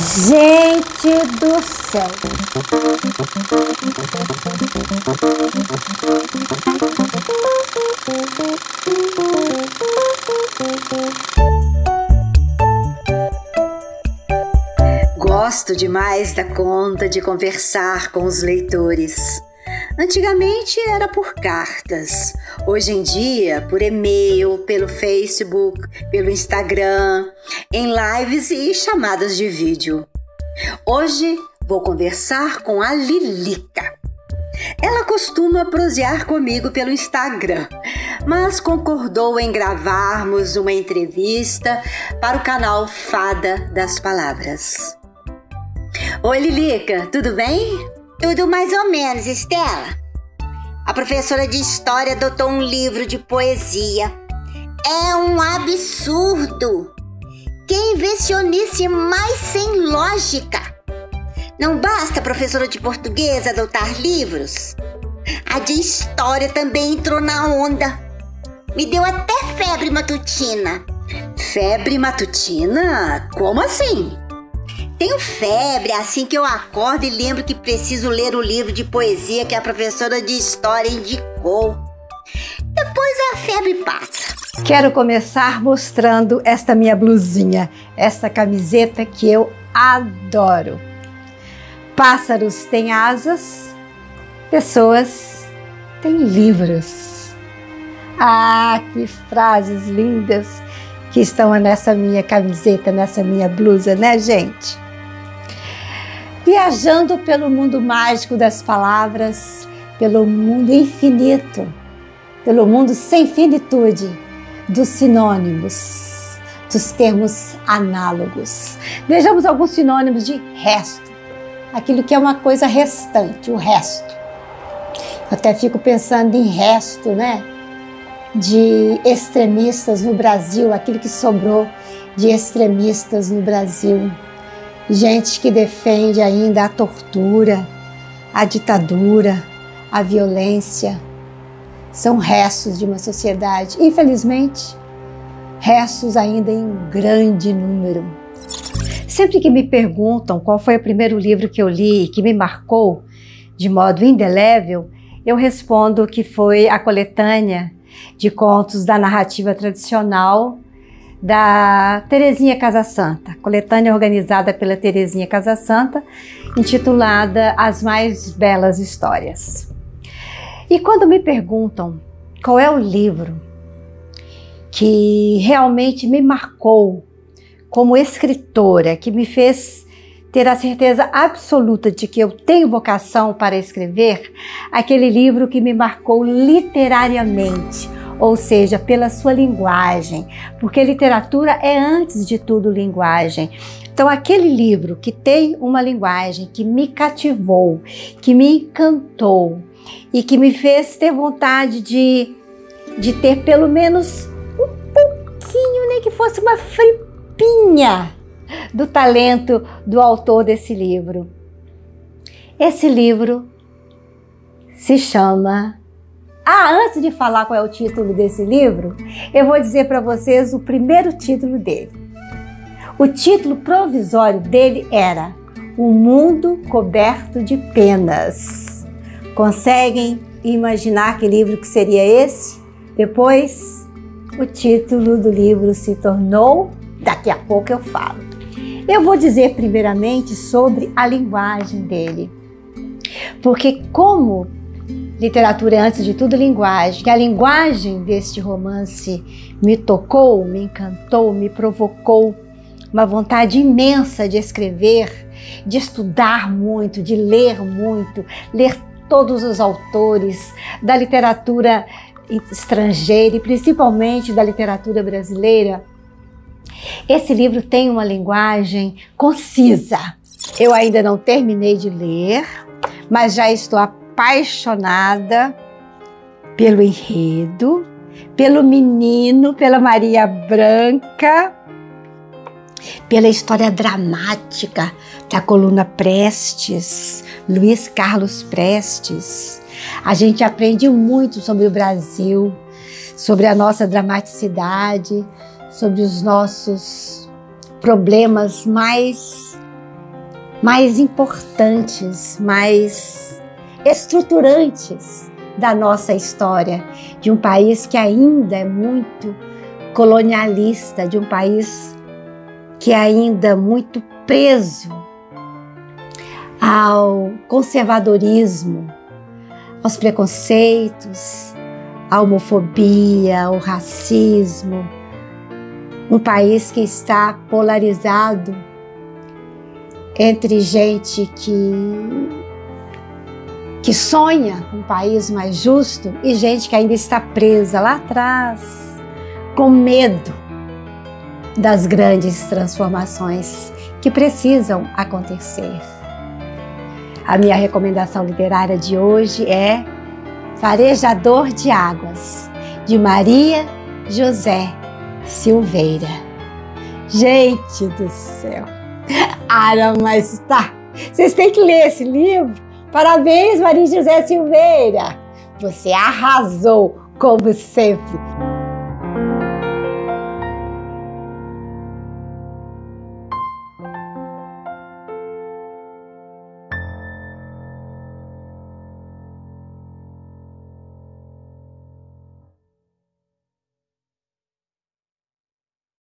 Gente do céu! Gosto demais da conta de conversar com os leitores. Antigamente era por cartas, hoje em dia por e-mail, pelo Facebook, pelo Instagram, em lives e chamadas de vídeo. Hoje vou conversar com a Lilica. Ela costuma prosear comigo pelo Instagram, mas concordou em gravarmos uma entrevista para o canal Fada das Palavras. Oi Lilica, tudo bem? Tudo mais ou menos, Estela. A professora de História adotou um livro de poesia. É um absurdo! Que invencionice mais sem lógica! Não basta a professora de Português adotar livros? A de História também entrou na onda. Me deu até febre matutina. Febre matutina? Como assim? Tenho febre assim que eu acordo e lembro que preciso ler o livro de poesia que a professora de História indicou. Depois a febre passa. Quero começar mostrando esta minha blusinha, essa camiseta que eu adoro. Pássaros têm asas, pessoas têm livros. Ah, que frases lindas que estão nessa minha camiseta, nessa minha blusa, né, gente? Viajando pelo mundo mágico das palavras, pelo mundo infinito, pelo mundo sem finitude, dos sinônimos, dos termos análogos. Vejamos alguns sinônimos de resto, aquilo que é uma coisa restante, o resto. Eu até fico pensando em resto, né? De extremistas no Brasil, aquilo que sobrou de extremistas no Brasil. Gente que defende ainda a tortura, a ditadura, a violência. São restos de uma sociedade, infelizmente, restos ainda em grande número. Sempre que me perguntam qual foi o primeiro livro que eu li e que me marcou de modo indelével, eu respondo que foi a coletânea de contos da narrativa tradicional da Terezinha Casasanta, coletânea organizada pela Terezinha Casasanta, intitulada As Mais Belas Histórias. E quando me perguntam qual é o livro que realmente me marcou como escritora, que me fez ter a certeza absoluta de que eu tenho vocação para escrever, aquele livro que me marcou literariamente, ou seja, pela sua linguagem, porque literatura é antes de tudo linguagem. Então aquele livro que tem uma linguagem que me cativou, que me encantou e que me fez ter vontade de ter pelo menos um pouquinho, nem que fosse uma fripinha do talento do autor desse livro. Esse livro se chama... antes de falar qual é o título desse livro, eu vou dizer para vocês o primeiro título dele. O título provisório dele era O Mundo Coberto de Penas. Conseguem imaginar que livro que seria esse? Depois, o título do livro se tornou... Daqui a pouco eu falo. Eu vou dizer primeiramente sobre a linguagem dele. Porque como literatura é antes de tudo linguagem, que a linguagem deste romance me tocou, me encantou, me provocou uma vontade imensa de escrever, de estudar muito, de ler muito, ler todos os autores da literatura estrangeira e principalmente da literatura brasileira. Esse livro tem uma linguagem concisa. Eu ainda não terminei de ler, mas já estou apaixonada pelo enredo, pelo menino, pela Maria Branca, pela história dramática da coluna Prestes, Luiz Carlos Prestes. A gente aprende muito sobre o Brasil, sobre a nossa dramaticidade, sobre os nossos problemas mais mais importantes, mais estruturantes da nossa história, de um país que ainda é muito colonialista, de um país que ainda é muito preso ao conservadorismo, aos preconceitos, à homofobia, ao racismo. Um país que está polarizado entre gente que sonha um país mais justo e gente que ainda está presa lá atrás, com medo das grandes transformações que precisam acontecer. A minha recomendação literária de hoje é Farejador de Águas, de Maria José Silveira. Gente do céu! Mas tá! Vocês têm que ler esse livro. Parabéns, Maria José Silveira! Você arrasou, como sempre!